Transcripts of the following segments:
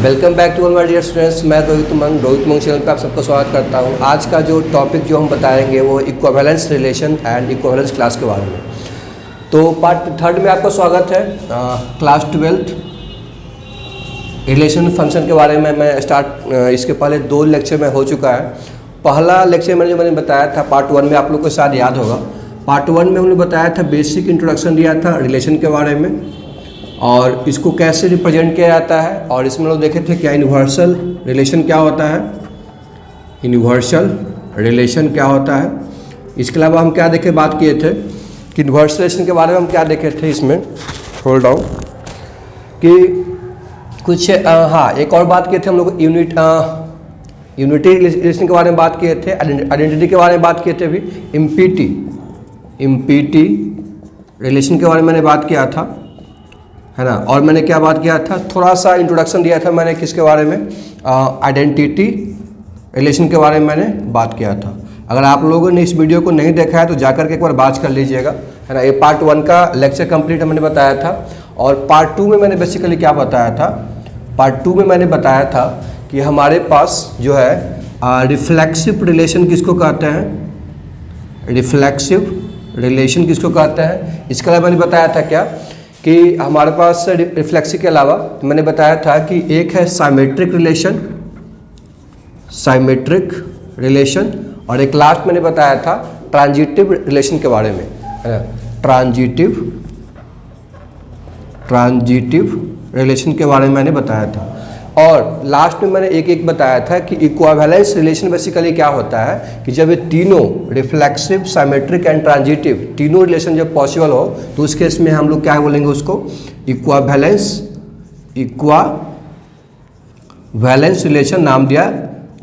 Welcome back to all my dear students. मैं रोहित उमंग channel पर आप सबका स्वागत करता हूं। आज का जो टॉपिक जो हम बताएंगे वो equivalence relation and equivalence class के बारे में। तो पार्ट थर्ड में आपका स्वागत है। क्लास 12 रिलेशन फंक्शन के बारे में मैं इसके पहले 2 लेक्चर में हो चुका है। पहला लेक्चर मैंने बताया था पार्ट 1 में, आप लोग को शायद याद होगा। पार्ट 1 में हमने बताया था बेसिक इंट्रोडक्शन दिया था रिलेशन के बारे में और इसको कैसे रिप्रेजेंट किया जाता है, और इसमें लोग देखे थे क्या यूनिवर्सल रिलेशन क्या होता है, यूनिवर्सल रिलेशन क्या होता है। इसके अलावा हम क्या देखे बात किए थे कि यूनिवर्सल रिलेशन के बारे में हम क्या देखे थे इसमें, होल्ड डाउन, कि कुछ एक और बात किए थे हम लोग यूनिटी रिलेशन के बारे में बात किए थे, आइडेंटिटी के बारे में बात किए थे, अभी इम्पीटी रिलेशन के बारे में मैंने बात किया था, है ना। और मैंने क्या बात किया था, थोड़ा सा इंट्रोडक्शन दिया था मैंने किसके बारे में, आइडेंटिटी रिलेशन के बारे में मैंने बात किया था। अगर आप लोगों ने इस वीडियो को नहीं देखा है तो जाकर के एक बार बात कर लीजिएगा, है ना। ये पार्ट 1 का लेक्चर कंप्लीट मैंने बताया था। और पार्ट 2 में मैंने बेसिकली क्या बताया था, पार्ट 2 में मैंने बताया था कि हमारे पास जो है रिफ्लेक्सिव रिलेशन किसको कहते हैं, रिफ्लेक्सिव रिलेशन किसको कहते हैं। इसके अलावा मैंने बताया था क्या कि हमारे पास रिफ्लेक्सिव के अलावा मैंने बताया था कि एक है साइमेट्रिक रिलेशन, और एक लास्ट मैंने बताया था ट्रांजिटिव रिलेशन के बारे में, है ना। ट्रांजिटिव रिलेशन के बारे में मैंने बताया था। और लास्ट में मैंने एक बताया था कि इक्विवेलेंस रिलेशन बेसिकली क्या होता है कि जब ये तीनों रिफ्लेक्सिव, साइमेट्रिक एंड ट्रांजिटिव तीनों रिलेशन जब पॉसिबल हो तो उस केस में हम लोग क्या बोलेंगे, उसको इक्विवेलेंस रिलेशन नाम दिया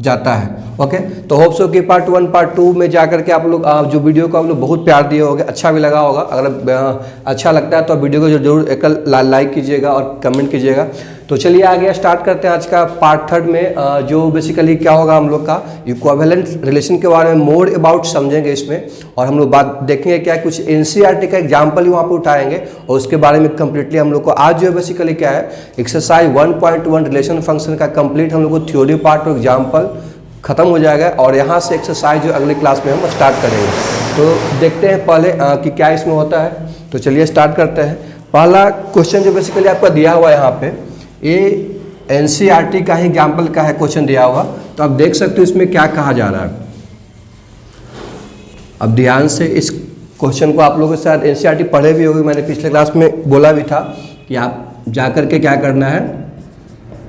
जाता है। ओके, तो होप सो कि पार्ट 1 पार्ट 2 में जाकर के आप लोग जो वीडियो को आप लोग बहुत प्यार दिए होंगे, अच्छा भी लगा होगा। अगर अच्छा लगता है तो वीडियो को जरूर एक लाइक कीजिएगा और कमेंट कीजिएगा। तो चलिए आगे स्टार्ट करते हैं आज का पार्ट 3 में, जो बेसिकली क्या होगा हम लोग का इक्विवेलेंट रिलेशन के बारे में मोर अबाउट समझेंगे इसमें, और हम लोग बात देखेंगे क्या कुछ एनसीईआरटी का एग्जाम्पल वहाँ पर उठाएंगे और उसके बारे में कंप्लीटली हम लोग को आज जो है बेसिकली क्या है एक्सरसाइज 1.1 रिलेशन फंक्शन का कंप्लीट हम लोग को थ्योरी पार्ट और एग्जाम्पल खत्म हो जाएगा, और यहाँ से एक्सरसाइज जो अगले क्लास में हम स्टार्ट करेंगे। तो देखते हैं पहले कि क्या इसमें होता है। तो चलिए स्टार्ट करते हैं। पहला क्वेश्चन जो बेसिकली आपका दिया हुआ है यहाँ पे, ये एनसीईआरटी का ही एग्जाम्पल का है क्वेश्चन दिया हुआ, तो आप देख सकते हो इसमें क्या कहा जा रहा है। अब ध्यान से इस क्वेश्चन को आप लोगों के साथ एनसीईआरटी पढ़े भी होगी, मैंने पिछले क्लास में बोला भी था कि आप जाकर के क्या करना है,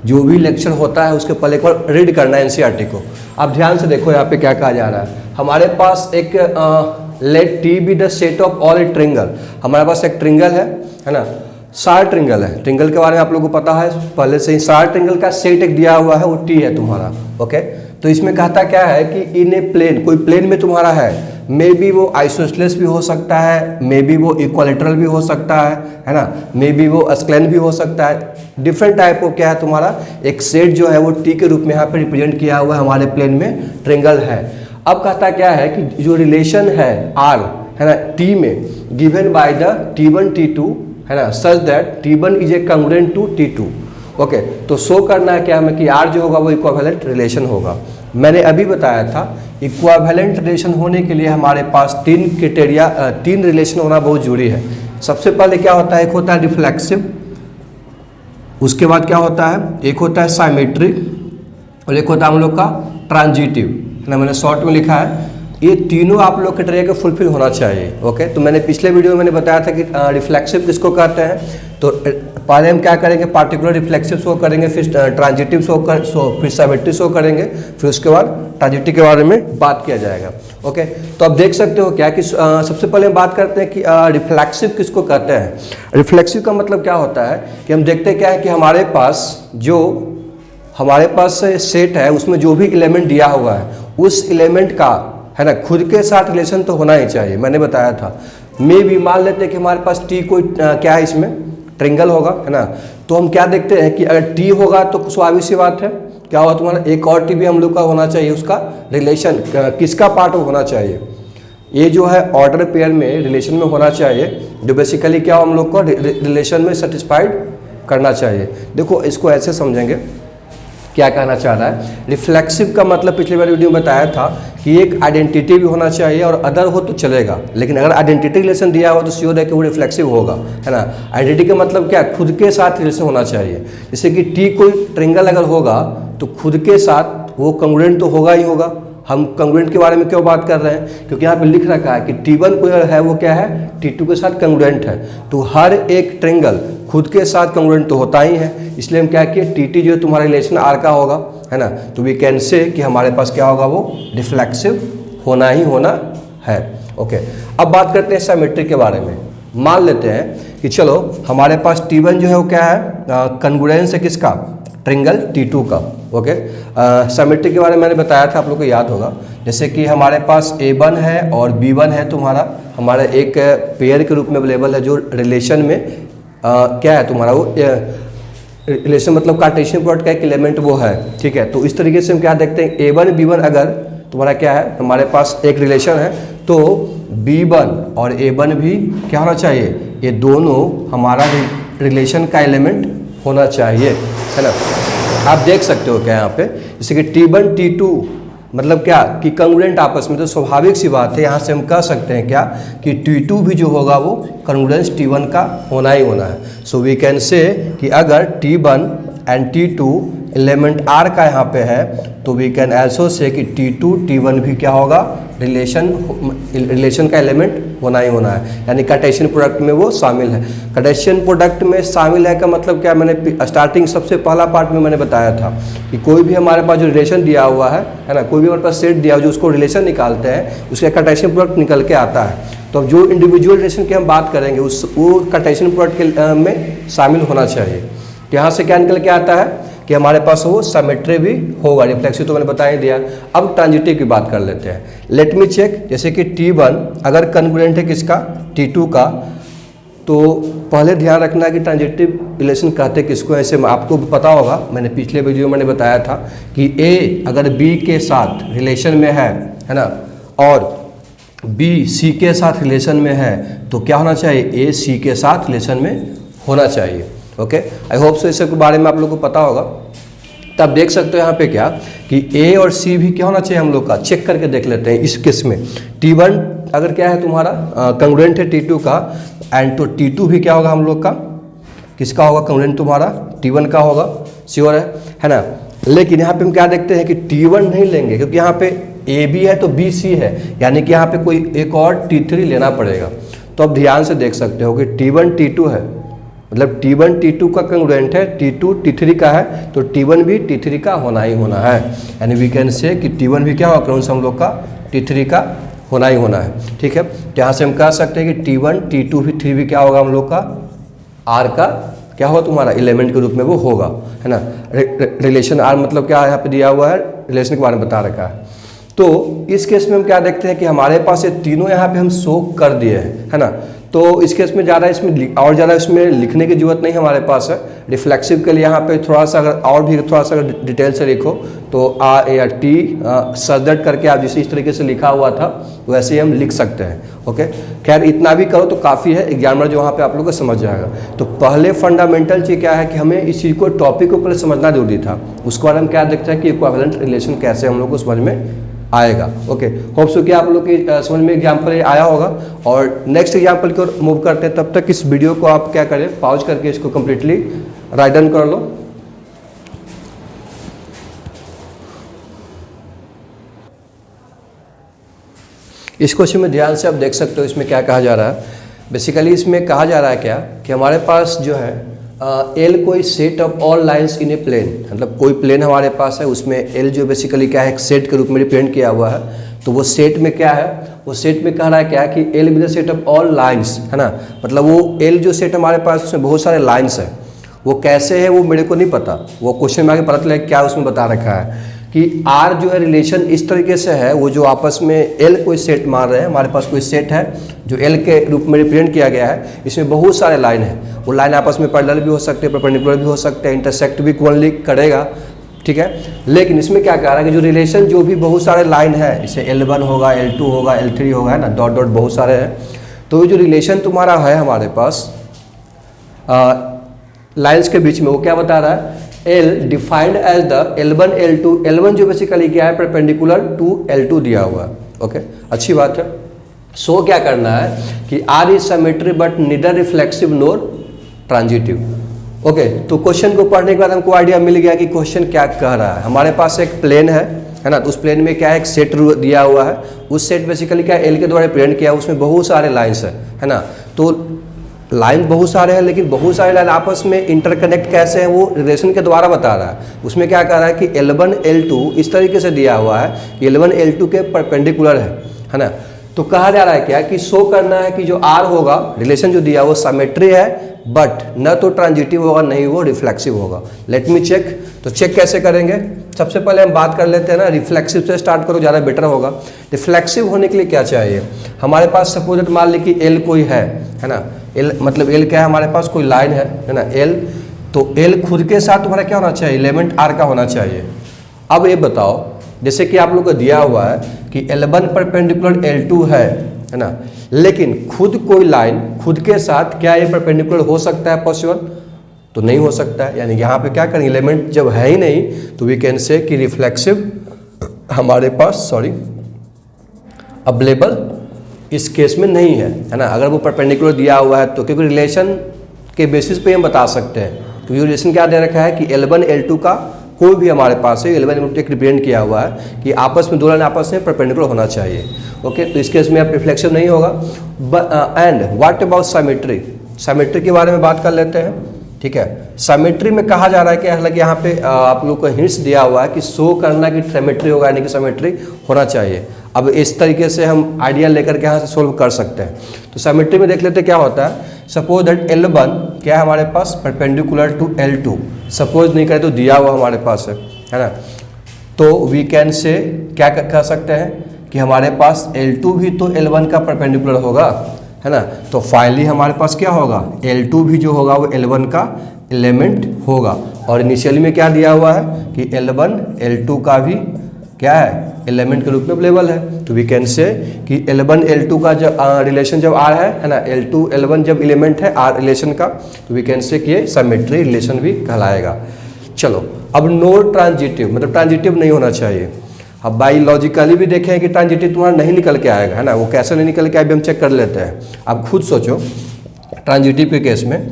जो भी लेक्चर होता है उसके पहले एक बार रीड करना है एनसीईआरटी को। आप ध्यान से देखो यहाँ पे क्या कहा जा रहा है। हमारे पास एक let T be the set of all a triangle, हमारे पास एक ट्रिंगल है ना, 60 ट्रिंगल है। ट्रिंगल के बारे में आप लोगों को पता है पहले से ही, 60 ट्रिंगल का सेट एक दिया हुआ है, वो टी है तुम्हारा। ओके, तो इसमें कहता क्या है कि इन ए प्लेन, कोई प्लेन में तुम्हारा है, मे बी वो आइसोसेलेस भी हो सकता है, मे बी वो इक्विलैटरल भी हो सकता है ना, मे बी वो अस्क्लेन भी हो सकता है। डिफरेंट टाइप को क्या है तुम्हारा एक सेट जो है वो टी के रूप में यहाँ पे रिप्रेजेंट किया हुआ है, हमारे प्लेन में ट्रिंगल है। अब कहता क्या है कि जो रिलेशन है आर, है ना, टी में given by the T1 T2, है ना, such that T1 is a congruent to T2। Okay, तो शो करना है क्या हमें कि आर जो होगा वो इक्विवेलेंट रिलेशन होगा। मैंने अभी बताया था इक्विवेलेंट रिलेशन होने के लिए हमारे पास 3 क्राइटेरिया, 3 रिलेशन होना बहुत जरूरी है। सबसे पहले क्या होता है, एक होता है रिफ्लेक्सिव, उसके बाद क्या होता है, एक होता है साइमेट्रिक और एक होता है हम लोग का ट्रांजिटिव, है ना। मैंने शॉर्ट में लिखा है, ये तीनों आप लोग क्राइटेरिया के फुलफिल होना चाहिए। ओके, तो मैंने पिछले वीडियो में मैंने बताया था कि रिफ्लेक्सिव किसको कहते हैं। तो पहले हम क्या करेंगे, पार्टिकुलर रिफ्लेक्सिव शो करेंगे, फिर ट्रांजिटिव फिर साइमेट्रिक शो करेंगे, फिर उसके बाद ट्रांजिटिव के बारे में बात किया जाएगा। ओके, तो आप देख सकते हो क्या कि सबसे पहले हम बात करते हैं कि रिफ्लेक्सिव किसको कहते हैं। रिफ्लेक्सिव का मतलब क्या होता है कि हम देखते क्या है कि हमारे पास सेट है, उसमें जो भी एलिमेंट दिया हुआ है उस एलिमेंट का, है ना, खुद के साथ रिलेशन तो होना ही चाहिए। मैंने बताया था मे भी मान लेते हैं कि हमारे पास टी कोई क्या है, इसमें ट्रिंगल होगा, है ना। तो हम क्या देखते हैं कि अगर टी होगा तो स्वाभाविक सी बात है क्या होगा तुम्हारा एक और टी भी हम लोग का होना चाहिए, उसका रिलेशन किसका पार्ट होना चाहिए, ये जो है ऑर्डर पेयर में रिलेशन में होना चाहिए, जो बेसिकली क्या हम लोग को रिलेशन में सेटिस्फाइड करना चाहिए। देखो इसको ऐसे समझेंगे क्या कहना चाह रहा है। रिफ्लेक्सिव का मतलब पिछले बार वीडियो में बताया था कि एक आइडेंटिटी भी होना चाहिए और अदर हो तो चलेगा, लेकिन अगर आइडेंटिटी रिलेशन दिया हुआ तो श्योर है कि वो रिफ्लेक्सिव होगा, है ना। आइडेंटिटी का मतलब क्या, खुद के साथ रिलेशन होना चाहिए। जैसे कि टी कोई ट्रिंगल अगर होगा तो खुद के साथ वो कंग्रुएंट तो होगा ही होगा। हम कंग्रुएंट के बारे में क्यों बात कर रहे हैं, क्योंकि यहाँ पे लिख रखा है कि T1 कोई है वो क्या है, T2 के साथ कंग्रुएंट है। तो हर एक ट्रिंगल खुद के साथ कंग्रुएंट तो होता ही है, इसलिए हम क्या किए, TT जो है तुम्हारा रिलेशन R का होगा, है ना। तो वी कैन से कि हमारे पास क्या होगा, वो रिफ्लेक्सिव होना ही होना है। ओके, अब बात करते हैं सिमेट्री के बारे में। मान लेते हैं कि चलो हमारे पास T1 जो है वो क्या है, कंग्रुएंस है किसका, ट्रिंगल T2 का। ओके, सिमेट्री के बारे में मैंने बताया था, आप लोग को याद होगा। जैसे कि हमारे पास A1 है और B1 है, तुम्हारा हमारा एक पेयर के रूप में अवेलेबल है, जो रिलेशन में क्या है तुम्हारा, वो रिलेशन मतलब कार्टेशियन प्रोडक्ट का एक एलिमेंट वो है, ठीक है। तो इस तरीके से हम क्या देखते हैं, A1 B1 अगर तुम्हारा क्या है, हमारे पास एक रिलेशन है, तो B1 और A1 भी क्या होना चाहिए, ये दोनों हमारा रिलेशन का एलिमेंट होना चाहिए, है ना। आप देख सकते हो क्या यहाँ पे, जैसे कि T1 T2 मतलब क्या कि कंग्रुएंट आपस में, तो स्वाभाविक सी बात है, यहाँ से हम कह सकते हैं क्या कि T2 भी जो होगा वो कंग्रुएंस T1 का होना ही होना है। सो वी कैन से कि अगर T1 and T2 element R का यहाँ पे है, तो वी कैन एल्सो से कि T2 T1 भी क्या होगा, रिलेशन का एलिमेंट होना ही होना है, यानी कार्टेशियन प्रोडक्ट में वो शामिल है। कार्टेशियन प्रोडक्ट में शामिल है का मतलब क्या, मैंने स्टार्टिंग सबसे पहला पार्ट में मैंने बताया था कि कोई भी हमारे पास जो रिलेशन दिया हुआ है ना, कोई भी हमारे पास सेट दिया हुआ जो उसको रिलेशन निकालते हैं, उसका कार्टेशियन प्रोडक्ट निकल के आता है। तो अब जो इंडिविजुअल रिलेशन की हम बात करेंगे उस वो कार्टेशियन प्रोडक्ट के में शामिल होना चाहिए। तो यहाँ से क्या निकल के आता है कि हमारे पास वो सिमेट्री भी होगा। रिफ्लेक्सिव तो मैंने बता ही दिया। अब ट्रांजिटिव की बात कर लेते हैं। लेट मी चेक, जैसे कि T1 अगर कंग्रुएंट है किसका, T2 का, तो पहले ध्यान रखना कि ट्रांजिटिव रिलेशन कहते किसको, ऐसे आपको पता होगा, मैंने पिछले वीडियो में बताया था कि A अगर B के साथ रिलेशन में है ना, और B C के साथ रिलेशन में है, तो क्या होना चाहिए, A C के साथ रिलेशन में होना चाहिए। ओके, आई होप सो इसके बारे में आप लोग को पता होगा। तब देख सकते हो यहाँ पे क्या कि A और C भी क्या होना चाहिए, हम लोग का चेक करके देख लेते हैं। इस केस में T1 अगर क्या है तुम्हारा कंग्रुएंट है T2 का, एंड तो T2 भी क्या होगा हम लोग का, किसका होगा, कंग्रुएंट तुम्हारा T1 का होगा, श्योर है ना। लेकिन यहाँ पे हम क्या देखते हैं कि T1 नहीं लेंगे, क्योंकि यहाँ पे A भी है तो B C है, यानी कि यहाँ पे कोई एक और T3 लेना पड़ेगा। तो अब ध्यान से देख सकते हो कि T1 T2 है, मतलब T1 T2 का कंग्रुएंट है, T2 T3 का है, तो T1 भी T3 का होना ही होना है। यानी वी कैन से कि T1 भी क्या होगा, कौन सा हम लोग का, T3 का होना ही होना है, ठीक है। तो यहाँ से हम कह सकते हैं कि T1 T2 भी 3 भी क्या होगा हम लोग का, R का क्या होगा तुम्हारा एलिमेंट के रूप में वो होगा, है ना। रिलेशन R मतलब क्या यहाँ पे दिया हुआ है, रिलेशन के बारे में बता रखा है। तो इस केस में हम क्या देखते हैं कि हमारे पास ये तीनों यहाँ पे हम शो कर दिए हैं, है ना। तो इस केस में ज़्यादा इसमें लिखने की जरूरत नहीं हमारे पास है। रिफ्लेक्सिव के लिए यहाँ पे थोड़ा सा अगर और भी थोड़ा सा अगर डिटेल से लिखो तो R या T सदर्ट करके आप जिस तरीके से लिखा हुआ था वैसे ही हम लिख सकते हैं। ओके, खैर इतना भी करो तो काफ़ी है, एग्जामिनर जो वहाँ पे आप लोग को समझ जाएगा। तो पहले फंडामेंटल चीज़ क्या है कि हमें इस चीज़ को टॉपिक को पहले समझना जरूरी था, उसके बाद हम क्या देखते हैं कि इक्विवेलेंट रिलेशन कैसे हम लोग को समझ में आएगा। ओके, होप सो कि आप लोग की समझ में एग्जाम्पल आया होगा। और नेक्स्ट एग्जाम्पल की ओर मूव करते हैं, तब तक इस वीडियो को आप क्या करें, पॉज करके इसको कम्प्लीटली राइट डाउन कर लो। इस क्वेश्चन में ध्यान से आप देख सकते हो इसमें क्या कहा जा रहा है। बेसिकली इसमें कहा जा रहा है क्या कि हमारे पास जो है एल कोई set of all lines in a plane, मतलब कोई प्लेन हमारे पास है, उसमें एल जो बेसिकली क्या है एक सेट के रूप में रिप्रेजेंट किया हुआ है। तो वो सेट में क्या है, वो सेट में कह रहा है क्या कि L with the set of all lines, है ना। मतलब वो एल जो सेट हमारे पास उसमें बहुत सारे लाइंस है, वो कैसे है वो मेरे को नहीं पता, वो क्वेश्चन में आगे पता चला क्या उसमें बता रखा है कि आर जो है रिलेशन इस तरीके से है, वो जो आपस में एल कोई सेट मान रहे हैं, हमारे पास कोई सेट है जो एल के रूप में रिप्रेजेंट किया गया है, इसमें बहुत सारे लाइन है। वो लाइन आपस में पैरेलल भी हो सकते हैं, परपेंडिकुलर भी हो सकते हैं, इंटरसेक्ट भी इक्वली करेगा, ठीक है। लेकिन इसमें क्या कह रहा है कि जो रिलेशन जो भी बहुत सारे लाइन है, जैसे L1 होगा, L2 होगा, L3 होगा, है ना, डॉट डॉट बहुत सारे हैं। तो जो रिलेशन तुम्हारा है हमारे पास लाइन्स के बीच में, वो क्या बता रहा है, L defined as the L1 L2, L1 जो बेसिकली क्या है परपेंडिकुलर टू L2 दिया हुआ है। ओके, अच्छी बात है। सो क्या करना है कि R is symmetry but neither reflexive NOR transitive. Okay, तो क्वेश्चन को पढ़ने के बाद हमको आइडिया मिल गया कि क्वेश्चन क्या कह रहा है। हमारे पास एक प्लेन है ना, तो उस प्लेन में क्या है एक सेट दिया हुआ है। उस सेट बेसिकली क्या L के द्वारा रिप्रेजेंट किया, उसमें बहुत सारे लाइन्स है ना। तो लाइन बहुत सारे हैं, लेकिन बहुत सारे लाइन आपस में इंटरकनेक्ट कैसे हैं वो रिलेशन के द्वारा बता रहा है। उसमें क्या कह रहा है कि L1 L2 इस तरीके से दिया हुआ है कि L1 L2 के परपेंडिकुलर है ना। तो कहा जा रहा है क्या कि शो करना है कि जो R होगा, रिलेशन जो दिया वो सिमेट्री है, बट न तो ट्रांजिटिव होगा नहीं वो रिफ्लेक्सिव होगा। Let me check. तो चेक कैसे करेंगे, सबसे पहले हम बात कर लेते हैं ना, रिफ्लेक्सिव से स्टार्ट करो ज़्यादा बेटर होगा। रिफ्लेक्सिव होने के लिए क्या चाहिए हमारे पास, सपोज मान ली कि L कोई है ना, L मतलब L क्या है हमारे पास, कोई लाइन है ना L, तो L खुद के साथ तुम्हारा क्या होना चाहिए, एलिमेंट R का होना चाहिए। अब ये बताओ, जैसे कि आप लोग को दिया हुआ है कि L1 परपेंडिकुलर L2 है ना, लेकिन खुद कोई लाइन खुद के साथ क्या ये परपेंडिकुलर हो सकता है पॉसिबल, तो नहीं हो सकता है। यानी यहाँ पे क्या करेंगे, एलिमेंट जब है ही नहीं तो वी कैन से कि रिफ्लेक्सिव हमारे पास अवेलेबल इस केस में नहीं है ना। अगर वो परपेंडिकुलर दिया हुआ है तो, क्योंकि रिलेशन के बेसिस पे हम बता सकते हैं, क्योंकि रिलेशन क्या दे रखा है कि L1 L2 का कोई भी हमारे पास है, L1 L2 एक रिप्रेजेंट किया हुआ है कि आपस में दो लाइन आपस में परपेंडिकुलर होना चाहिए। ओके, तो इस केस में आप रिफ्लेक्सिव नहीं होगा। And what about symmetry, symmetry के बारे में बात कर लेते हैं। ठीक है, सिमेट्री में कहा जा रहा है कि हालांकि यहाँ पे आप लोग को हिंट्स दिया हुआ है कि शो करना कि सिमेट्री होगा, यानी कि सिमेट्री होना चाहिए। अब इस तरीके से हम आइडिया लेकर के यहाँ से सोल्व कर सकते हैं। तो सिमेट्री में देख लेते क्या होता है। सपोज दैट L1 क्या है हमारे पास परपेंडिकुलर टू L2, सपोज नहीं करें तो दिया हुआ हमारे पास है ना, तो वी कैन से क्या कर सकते हैं कि हमारे पास L2 भी तो L1 का परपेंडिकुलर होगा है ना। तो फाइनली हमारे पास क्या होगा, L2 भी जो होगा वो L1 का एलिमेंट होगा। और इनिशियली में क्या दिया हुआ है कि L1 L2 का भी क्या है एलिमेंट के रूप में अवेलेबल है। तो वी कैन से कि L1 L2 का जब रिलेशन जब R है ना, L2 L1 जब एलिमेंट है R रिलेशन का, तो वी कैन से कि ये सिमेट्री रिलेशन भी कहलाएगा। चलो, अब नो ट्रांजिटिव मतलब ट्रांजिटिव नहीं होना चाहिए। अब बायोलॉजिकली भी देखें कि ट्रांजिटिव तुम्हारा नहीं निकल के आएगा है ना, वो कैसे नहीं निकल के आए हम चेक कर लेते हैं। आप खुद सोचो ट्रांजिटिव के केस में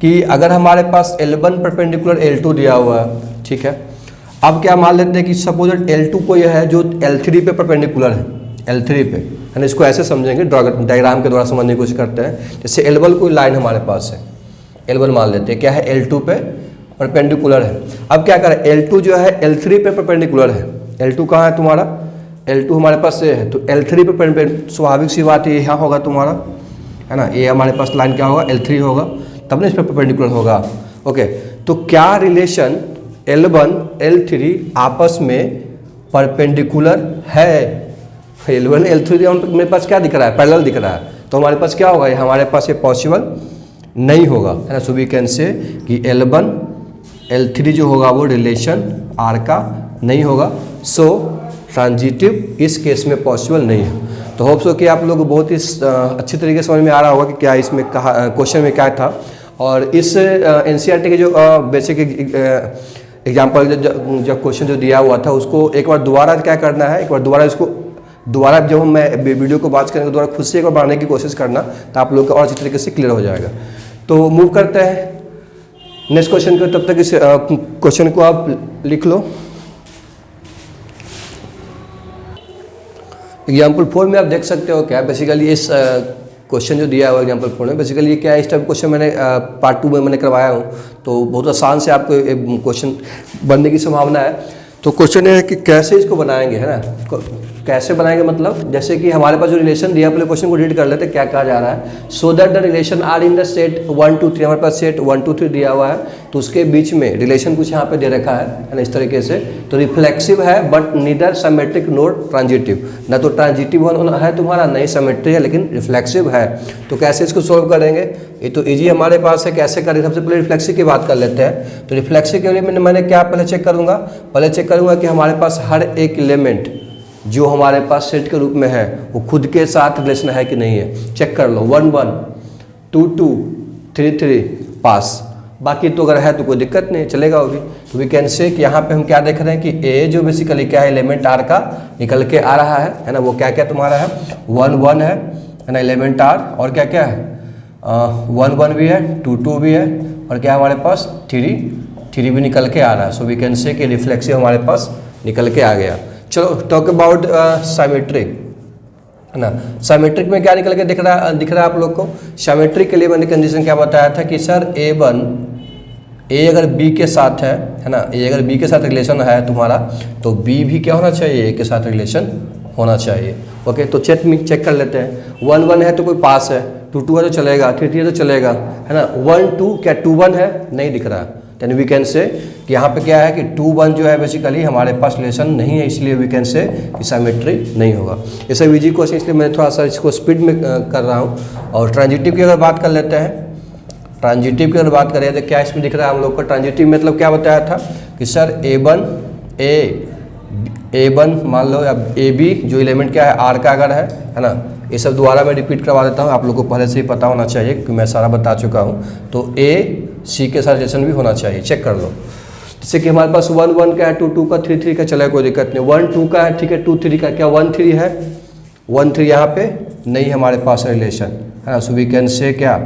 कि अगर हमारे पास L1 परपेंडिकुलर L2 दिया हुआ है, ठीक है। अब क्या मान लेते हैं कि सपोज L2 कोई है जो L3 पे परपेंडिकुलर है, L3 पे है ना। इसको ऐसे समझेंगे, डायग्राम के द्वारा समझने की कोशिश करते हैं। जैसे L1 कोई लाइन हमारे पास है, L1 मान लेते हैं क्या है L2 पे परपेंडिकुलर है। अब क्या करें, L2 जो है L3 पे परपेंडिकुलर है। L2 कहाँ है तुम्हारा, L2 हमारे पास ये है, तो L3 पे स्वाभाविक सी बात है यहाँ होगा तुम्हारा है ना। ये हमारे पास लाइन क्या होगा L3 होगा, तब ना इस पर परपेंडिकुलर होगा। ओके, तो क्या रिलेशन L1 L3 आपस में परपेंडिकुलर है। L1 L3 मेरे पास क्या दिख रहा है, पैरेलल दिख रहा है, तो हमारे पास क्या होगा, हमारे पास ये पॉसिबल नहीं होगा है ना। सो वी कैन से कि L1 L3 जो होगा वो रिलेशन R का नहीं होगा। सो ट्रांजिटिव इस केस में पॉसिबल नहीं है। तो होप सो कि आप लोग को बहुत ही अच्छी तरीके से समझ में आ रहा होगा कि क्या इसमें कहा क्वेश्चन में क्या था। और इस NCERT के जो बेसिक एग्जाम्पल जब क्वेश्चन जो दिया हुआ था उसको एक बार दोबारा क्या करना है, एक बार दोबारा इसको दोबारा जब मैं वीडियो को बात करेंगे दोबारा खुद से एक बार बनाने की कोशिश करना, तो आप लोग को और अच्छी तरीके से क्लियर हो जाएगा। तो मूव करते हैं नेक्स्ट क्वेश्चन को। तब तक इस क्वेश्चन को आप लिख लो। एग्जाम्पल 4 में आप देख सकते हो क्या बेसिकली इस क्वेश्चन जो दिया हुआ है एग्जाम्पल 4 में, बेसिकली ये क्या है, इस टाइप क्वेश्चन मैंने पार्ट 2 में मैंने करवाया हूँ, तो बहुत आसान से आपको क्वेश्चन बनने की संभावना है। तो क्वेश्चन ये है कि कैसे इसको बनाएंगे है ना, कैसे बनाएंगे मतलब जैसे कि हमारे पास जो रिलेशन दिया, पहले क्वेश्चन को रीड कर लेते हैं क्या कहा जा रहा है। So that the relation R in the set 1 2 3, हमारे पास सेट 1 2 3 दिया हुआ है, तो उसके बीच में रिलेशन कुछ यहाँ पे दे रखा है ना इस तरीके से। तो रिफ्लेक्सिव है but neither symmetric NOR transitive, ना तो ट्रांजिटिव है तुम्हारा, नहीं सिमेट्री है लेकिन रिफ्लेक्सिव है। तो कैसे इसको सोल्व करेंगे, ये तो इजी हमारे पास है। कैसे करें, सबसे पहले रिफ्लेक्सिव की बात कर लेते हैं। तो रिफ्लेक्सिव के लिए मैंने क्या पहले चेक करूँगा, पहले चेक करूँगा कि हमारे पास हर एक एलिमेंट जो हमारे पास सेट के रूप में है वो खुद के साथ रिलेशन है कि नहीं है। चेक कर लो, 1 1 2 2 3 3 पास। बाकी तो अगर है तो कोई दिक्कत नहीं, चलेगा वो भी। तो वी कैन से कि यहाँ पे हम क्या देख रहे हैं कि ए जो बेसिकली क्या है एलिमेंट आर का निकल के आ रहा है ना, वो क्या क्या तुम्हारा है 1 1 है ना एलिमेंट आर, और क्या क्या है 1 1 भी है, 2 2 भी है, और क्या हमारे पास 3 3 भी निकल के आ रहा है। सो वी कैन से कि रिफ्लेक्सिव हमारे पास निकल के आ गया। चलो टॉक अबाउट साइमेट्रिक है ना। साइमेट्रिक में क्या निकल के दिख रहा है आप लोग को। साइमेट्रिक के लिए मैंने कंडीशन क्या बताया था कि सर ए अगर बी के साथ है ना, ए अगर बी के साथ रिलेशन है तुम्हारा, तो बी भी क्या होना चाहिए ए के साथ रिलेशन होना चाहिए। ओके, तो चेक कर लेते हैं। 1 1 है तो कोई पास है, 2 2 है तो चलेगा, 3 3 है तो चलेगा, है ना। 1 2 क्या 2 1 है, नहीं दिख रहा। देन वी कैन से कि यहाँ पे क्या है कि 2 1 जो है बेसिकली हमारे पास रिलेशन नहीं है, इसलिए वी कैन से कि साइमेट्री नहीं होगा। ऐसा वीजी क्वेश्चन, इसलिए मैं थोड़ा सा इसको स्पीड में कर रहा हूँ। और ट्रांजिटिव की अगर बात कर लेते हैं, ट्रांजिटिव की अगर बात करें तो क्या इसमें दिख रहा है हम लोग को। ट्रांजिटिव मतलब क्या बताया था कि सर ए वन मान लो या ए बी जो एलिमेंट क्या है आर का अगर है ना। ये सब दोबारा मैं रिपीट करवा देता हूँ, आप लोगों को पहले से ही पता होना चाहिए क्योंकि मैं सारा बता चुका हूँ। तो ए सी के साथ रिलेशन भी होना चाहिए, चेक कर लो। जैसे कि हमारे पास 1 1 का है, 2 2 का, 3 3 का, चले कोई दिक्कत नहीं। 1 2 का है, ठीक है, 2 3 का, क्या 1 3 है, 1 3 यहाँ पे नहीं हमारे पास रिलेशन है ना। सो वी कैन से क्या,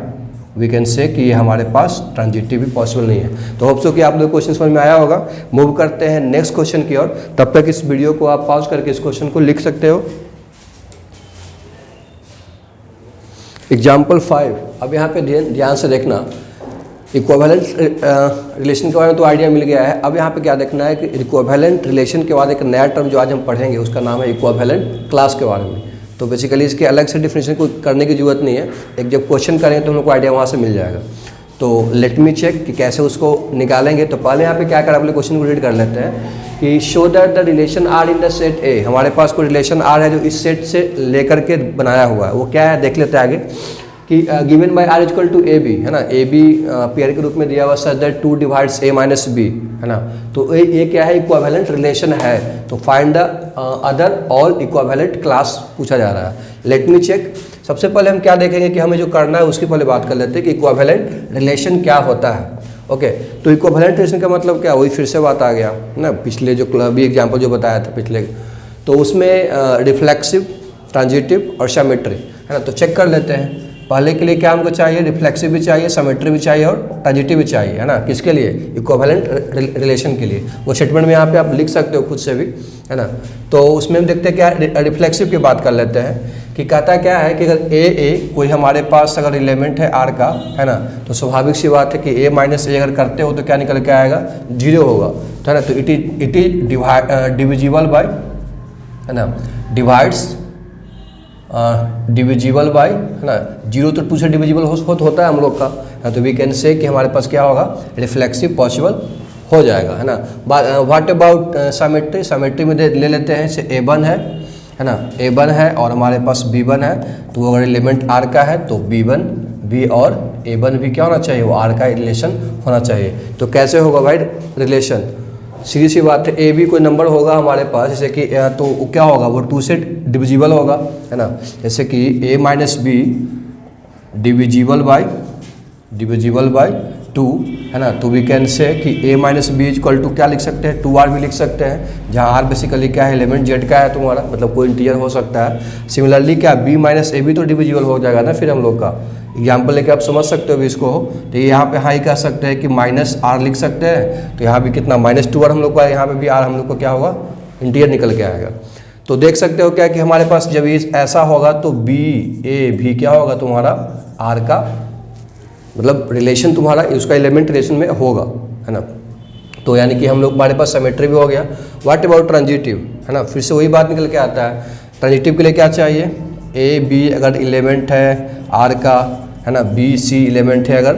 वी कैन से कि ये हमारे पास ट्रांजिटिव भी पॉसिबल नहीं है। तो होप सो कि आप लोग क्वेश्चन समझ में आया होगा। मूव करते हैं नेक्स्ट क्वेश्चन की ओर। तब तक इस वीडियो को आप पॉज करके इस क्वेश्चन को लिख सकते हो। एग्जाम्पल 5। अब यहाँ पे ध्यान से देखना, इक्विवेलेंट रिलेशन के बारे में तो आइडिया मिल गया है। अब यहाँ पे क्या देखना है कि इक्विवेलेंट रिलेशन के बाद एक नया टर्म जो आज हम पढ़ेंगे उसका नाम है इक्विवेलेंट क्लास के बारे में। तो बेसिकली इसके अलग से डिफिनेशन को करने की जरूरत नहीं है, एक जब क्वेश्चन करेंगे तो हम लोग को आइडिया वहाँ से मिल जाएगा। तो लेट मी चेक कि कैसे उसको निकालेंगे। तो पहले यहाँ पे क्या कर, अपने क्वेश्चन को रीड कर लेते हैं कि show that the relation R in the set A. हमारे पास कोई रिलेशन आर है जो इस सेट से लेकर के बनाया हुआ है, वो क्या है देख लेते हैं आगे कि given by R equal to a b है ना। ए बी पेयर के रूप में दिया हुआ such that 2 divides a minus b है ना। तो ये क्या है, इक्विवेलेंट रिलेशन है। तो find the other all equivalent class पूछा जा रहा है। Let me check. सबसे पहले हम क्या देखेंगे कि हमें जो करना है उसकी पहले बात कर लेते हैं कि इक्विवेलेंट रिलेशन क्या होता है। ओके, तो इक्विवेलेंट रिलेशन का मतलब क्या, वही फिर से बात आ गया ना, पिछले जो भी एग्जाम्पल जो बताया था पिछले, तो उसमें रिफ्लेक्सिव, ट्रांजिटिव और साइमेट्री है ना। तो चेक कर लेते हैं। पहले के लिए क्या हमको चाहिए, रिफ्लेक्सिव भी चाहिए, साइमेट्री भी चाहिए और ट्रांजिटिव भी चाहिए है ना। किसके लिए, इक्विवेलेंट रिलेशन के लिए। वो स्टेटमेंट में यहाँ पे आप लिख सकते हो खुद से भी है ना। तो उसमें हम देखते हैं क्या, रिफ्लेक्सिव की बात कर लेते हैं कि कहता क्या है कि अगर ए कोई हमारे पास अगर एलिमेंट है आर का है ना, तो स्वाभाविक सी बात है कि ए माइनस ए अगर करते हो तो क्या निकल के आएगा, 0 होगा, तो है ना। तो इट इज डिविजिबल बाय है ना, डिविजिबल बाय है ना। 0 तो 2 से डिविजिबल होता है हम लोग का। तो वी कैन से कि हमारे पास क्या होगा, रिफ्लेक्सिव पॉसिबल हो जाएगा है ना। What about symmetry. साइमेट्री में ले लेते हैं से A1 है ना, A1 है और हमारे पास B1 है। तो अगर एलिमेंट R का है तो B1 B और A1 भी क्या होना चाहिए, वो R का रिलेशन होना चाहिए। तो कैसे होगा भाई रिलेशन, सीधी सी बात है। ए भी कोई नंबर होगा हमारे पास, जैसे कि तो क्या होगा, वो 2 से डिविजिबल होगा है ना। जैसे कि a minus b divisible by 2 है ना। तो वी कैन से कि a minus b equal to क्या लिख सकते हैं, 2r भी लिख सकते हैं, जहाँ r बेसिकली क्या है, एलिमेंट z का है तुम्हारा, मतलब कोई इंटीजर हो सकता है। सिमिलरली क्या b माइनस ए भी तो डिविजिबल हो जाएगा ना फिर हम लोग का। एग्जाम्पल लेके आप समझ सकते हो भी इसको। तो यहाँ पे हाई कह सकते हैं कि माइनस आर लिख सकते हैं। तो यहाँ भी कितना माइनस 2r हम लोग का, यहाँ पे भी आर हम लोग को क्या होगा, इंटीजर निकल के आएगा। तो देख सकते हो क्या कि हमारे पास जब ये ऐसा होगा तो बी ए भी क्या होगा तुम्हारा आर का, मतलब रिलेशन तुम्हारा उसका एलिमेंट रिलेशन में होगा है ना। तो यानी कि हम लोग हमारे पास सिमेट्री भी हो गया। व्हाट अबाउट ट्रांजिटिव है ना, फिर से वही बात निकल के आता है। ट्रांजिटिव के लिए क्या चाहिए, ए बी अगर एलिमेंट है आर का है ना, बी सी एलिमेंट है अगर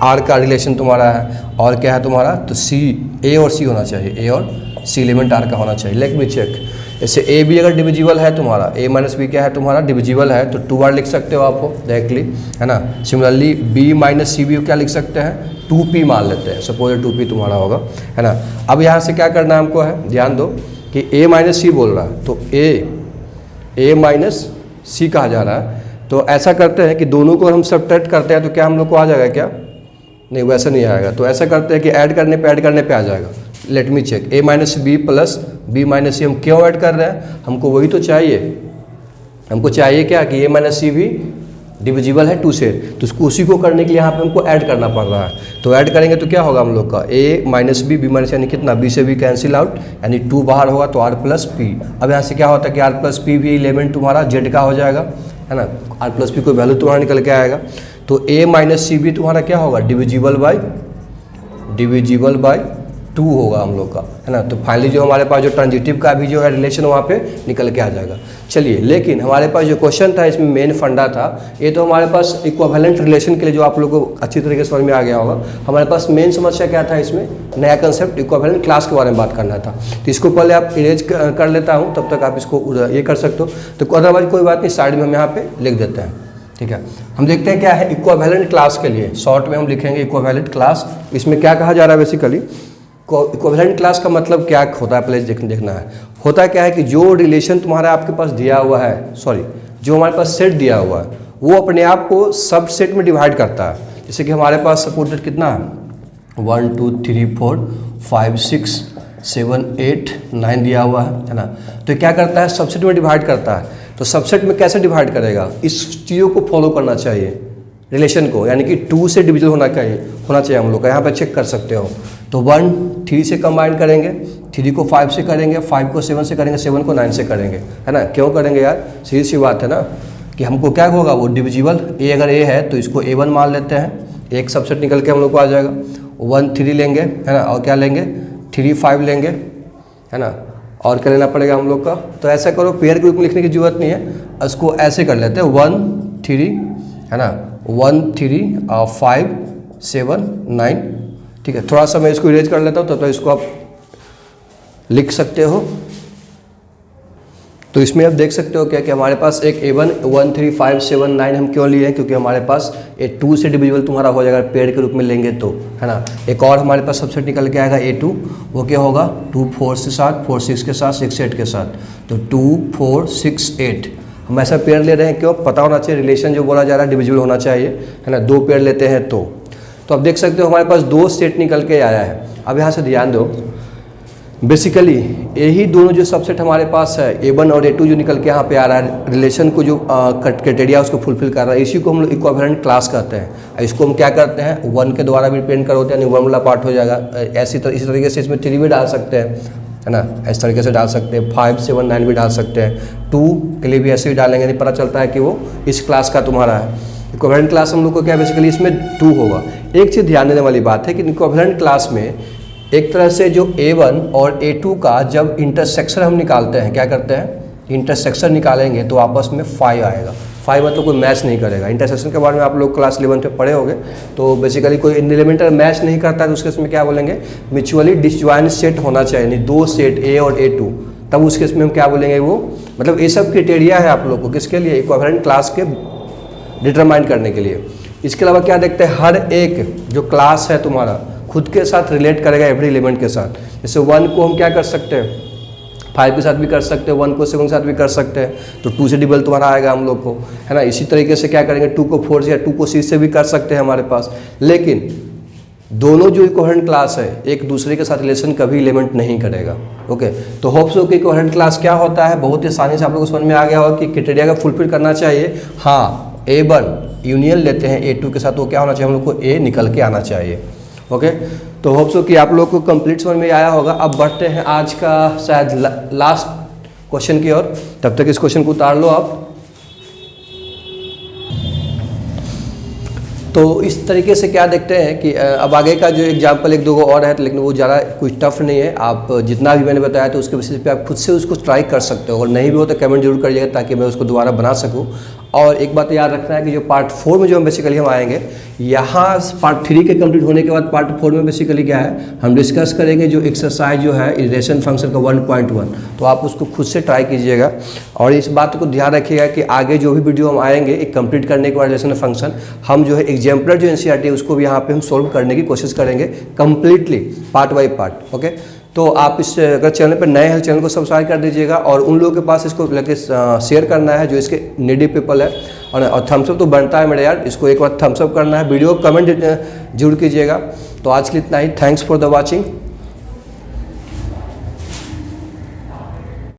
आर का रिलेशन तुम्हारा है, और क्या है तुम्हारा, तो सी ए और सी होना चाहिए, ए और सी एलिमेंट आर का होना चाहिए। Let me check. जैसे ए बी अगर डिविजिबल है तुम्हारा, ए माइनस बी क्या है तुम्हारा डिविजिबल है, तो 2r लिख सकते हो आप डायरेक्टली है ना। Similarly b minus c b क्या लिख सकते हैं, 2p मान लेते हैं, सपोज 2p तुम्हारा होगा है ना। अब यहाँ से क्या करना हमको है, ध्यान दो कि a माइनस सी बोल रहा है, तो a माइनस सी कहा जा रहा है। तो ऐसा करते हैं कि दोनों को हम सब्ट्रैक्ट करते हैं, तो क्या हम लोग को आ जाएगा क्या, नहीं वैसा नहीं आएगा। तो ऐसा करते हैं कि ऐड करने पे आ जाएगा। Let me check, a minus B plus B minus C हम क्यों ऐड कर रहे हैं, हमको वही तो चाहिए। हमको चाहिए क्या कि a माइनस सी भी डिविजिबल है 2 से, तो उसको उसी को करने के लिए यहाँ पे हमको ऐड करना पड़ रहा है। तो ऐड करेंगे तो क्या होगा हम लोग का a माइनस बी माइनस यानी कितना, b से b कैंसिल आउट, यानी 2 बाहर होगा तो r प्लस पी। अब यहाँ से क्या होता है कि r प्लस पी भी एलिमेंट तुम्हारा z का हो जाएगा, है ना। r प्लस पी कोई वैल्यू तुम्हारा निकल के आएगा। तो a माइनस सी भी तुम्हारा क्या होगा, डिविजिबल बाई 2 होगा हम लोग का, है ना। तो फाइनली जो हमारे पास जो ट्रांजिटिव का भी जो है रिलेशन वहाँ पे निकल के आ जाएगा। चलिए, लेकिन हमारे पास जो क्वेश्चन था इसमें मेन फंडा था, ये तो हमारे पास इक्विवेलेंट रिलेशन के लिए जो आप लोगों को अच्छी तरीके से समझ में आ गया होगा। हमारे पास मेन समस्या क्या था, इसमें नया कंसेप्ट इक्विवेलेंट क्लास के बारे में बात करना था। तो इसको पहले आप इरेज कर लेता हूँ, तब तक आप इसको ये कर सकते हो। तो अदरवाइज कोई बात नहीं, साइड में हम यहाँ पे लिख देते हैं, ठीक है। हम देखते हैं क्या है इक्विवेलेंट क्लास के लिए, शॉर्ट में हम लिखेंगे इक्विवेलेंट क्लास। इसमें क्या कहा जा रहा है बेसिकली, इक्विवेलेंट क्लास का मतलब क्या होता है पहले देखना है। होता क्या है कि जो रिलेशन तुम्हारा आपके पास दिया हुआ है, जो हमारे पास सेट दिया हुआ है, वो अपने आप को सब सेट में डिवाइड करता है। जैसे कि हमारे पास सपोर्टेड कितना है, 1 2 3 4 5 6 7 8 9 दिया हुआ है ना। तो क्या करता है, सबसेट में डिवाइड करता है। तो सबसेट में कैसे डिवाइड करेगा, इस चीज़ों को फॉलो करना चाहिए रिलेशन को, यानी कि 2 से डिविजल होना चाहिए हम लोग का। यहाँ पर चेक कर सकते हो। तो 1 3 से कंबाइन करेंगे, 3 को 5 से करेंगे, 5 को 7 से करेंगे, 7 को 9 से करेंगे, है ना। क्यों करेंगे यार, सीधी सी बात है ना कि हमको क्या होगा, वो डिविजिबल a अगर a है तो इसको a1 मान लेते हैं, एक सबसेट निकल के हम लोग को आ जाएगा। 1 3 लेंगे, है ना, और क्या लेंगे 3 5 लेंगे, है ना। और क्या लेना पड़ेगा हम लोग का, तो ऐसा करो, पेयर के रूप में लिखने की जरूरत नहीं है, इसको ऐसे कर लेते हैं 1 3, है ना, 1 3 और 5 7 9, ठीक है। थोड़ा सा मैं इसको इरेज कर लेता हूँ, तो इसको आप लिख सकते हो। तो इसमें आप देख सकते हो क्या कि हमारे पास एक a1 1 3 5 7 9 हम क्यों लिए हैं, क्योंकि हमारे पास ये 2 से डिविजिबल तुम्हारा हो जाएगा पेयर के रूप में लेंगे तो, है ना। एक और हमारे पास सबसेट निकल के आएगा a2, वो क्या होगा 2 4 के साथ, 4 6 के साथ, 6 8 के साथ। तो 2 4 6 8 हम ऐसा पेयर ले रहे हैं, क्यों, पता होना चाहिए रिलेशन जो बोला जा रहा है डिविजिबल होना चाहिए, है ना। 2 पेयर लेते हैं तो अब देख सकते हो हमारे पास 2 सेट निकल के आया है। अब यहाँ से ध्यान दो, बेसिकली यही दोनों जो सबसेट हमारे पास है a1 और a2 जो निकल के यहाँ पे आ रहा है, रिलेशन को जो क्राइटेरिया उसको फुलफिल कर रहा है, इसी को हम लोग इक्विवेलेंट क्लास कहते हैं। इसको हम क्या करते हैं, 1 के द्वारा भी रिप्रेजेंट कर होते हैं, यानी 1 वाला पार्ट हो जाएगा। इसी तरीके से इसमें 3 भी डाल सकते हैं, है ना, इस तरीके से डाल सकते हैं। 5 7 9 भी डाल सकते हैं। 2 के लिए भी ऐसे ही डालेंगे, नहीं पता चलता है कि वो इस क्लास का तुम्हारा है। इक्विवेलेंट क्लास हम लोग को क्या बेसिकली इसमें 2 होगा। एक चीज़ ध्यान देने वाली बात है कि इक्विवेलेंट क्लास में एक तरह से जो a1 और a2 का जब इंटरसेक्शन हम निकालते हैं, क्या करते हैं, इंटरसेक्शन निकालेंगे तो आपस में 5 आएगा। 5 मतलब कोई मैच नहीं करेगा। इंटरसेक्शन के बारे में आप लोग क्लास 11 में पढ़े होंगे। तो बेसिकली कोई एलिमेंटर मैच नहीं करता है तो उसके इसमें क्या बोलेंगे, म्यूचुअली डिसजॉइंट सेट होना चाहिए, यानी 2 सेट a और a2, तब उसके इसमें हम क्या बोलेंगे, वो मतलब ये सब क्राइटेरिया है आप लोग को किसके लिए, इक्विवेलेंट क्लास के डिटरमाइन करने के लिए। इसके अलावा क्या देखते हैं, हर एक जो क्लास है तुम्हारा खुद के साथ रिलेट करेगा एवरी एलिमेंट के साथ। जैसे 1 को हम क्या कर सकते हैं, 5 के साथ भी कर सकते हैं, 1 को 7 के साथ भी कर सकते हैं, तो 2 से डिविजिबल तुम्हारा आएगा हम लोग को, है ना। इसी तरीके से क्या करेंगे, 2 को 4 से या 2 को 6 से भी कर सकते हैं हमारे पास। लेकिन दोनों जो इक्विवेलेंट क्लास है एक दूसरे के साथ रिलेशन कभी एलिमेंट नहीं करेगा। ओके, तो होप सो कि इक्विवेलेंट क्लास क्या होता है, बहुत ही आसानी से आप लोग को समझ में आ गया होगा कि क्राइटेरिया का फुलफिल करना चाहिए। हाँ, a1 यूनियन लेते हैं a2 के साथ, तो क्या होना चाहिए, हम लोग को a निकल के आना चाहिए। ओके, तो होप सो कि आप लोग को कंप्लीट समझ में आया होगा। अब बढ़ते हैं आज का शायद लास्ट क्वेश्चन की ओर, तब तक इस क्वेश्चन को उतार लो आप। तो इस तरीके से क्या देखते हैं कि अब आगे का जो एग्जाम्पल 1-2 और है, लेकिन वो ज़्यादा कुछ टफ नहीं है। आप जितना भी मैंने बताया तो उसके बेसिस पे आप खुद से उसको ट्राई कर सकते हो, और नहीं भी हो तो कमेंट जरूर करिएगा ताकि मैं उसको दोबारा बना सकूं। और एक बात याद रखना है कि जो पार्ट 4 में जो हम बेसिकली हम आएंगे, यहाँ पार्ट 3 के कंप्लीट होने के बाद पार्ट 4 में बेसिकली क्या है, हम डिस्कस करेंगे जो एक्सरसाइज जो है इटरेशन फंक्शन का 1.1, तो आप उसको खुद से ट्राई कीजिएगा। और इस बात को ध्यान रखिएगा कि आगे जो भी वीडियो हम आएंगे एक कंप्लीट करने के बाद इटरेशन फंक्शन, हम जो है एग्जाम्पलर जो एनसीईआरटी है उसको भी यहाँ पे हम सोल्व करने की कोशिश करेंगे completely part by part. Okay, तो आप इस अगर चैनल पर नए हैं चैनल को सब्सक्राइब कर दीजिएगा, और उन लोगों के पास इसको लेके शेयर करना है जो इसके नीडी पीपल है। और थम्सअप तो बनता है मेरे यार, इसको एक बार थम्सअप करना है, वीडियो कमेंट जरूर कीजिएगा। तो आज के लिए इतना ही, थैंक्स फॉर द वॉचिंग।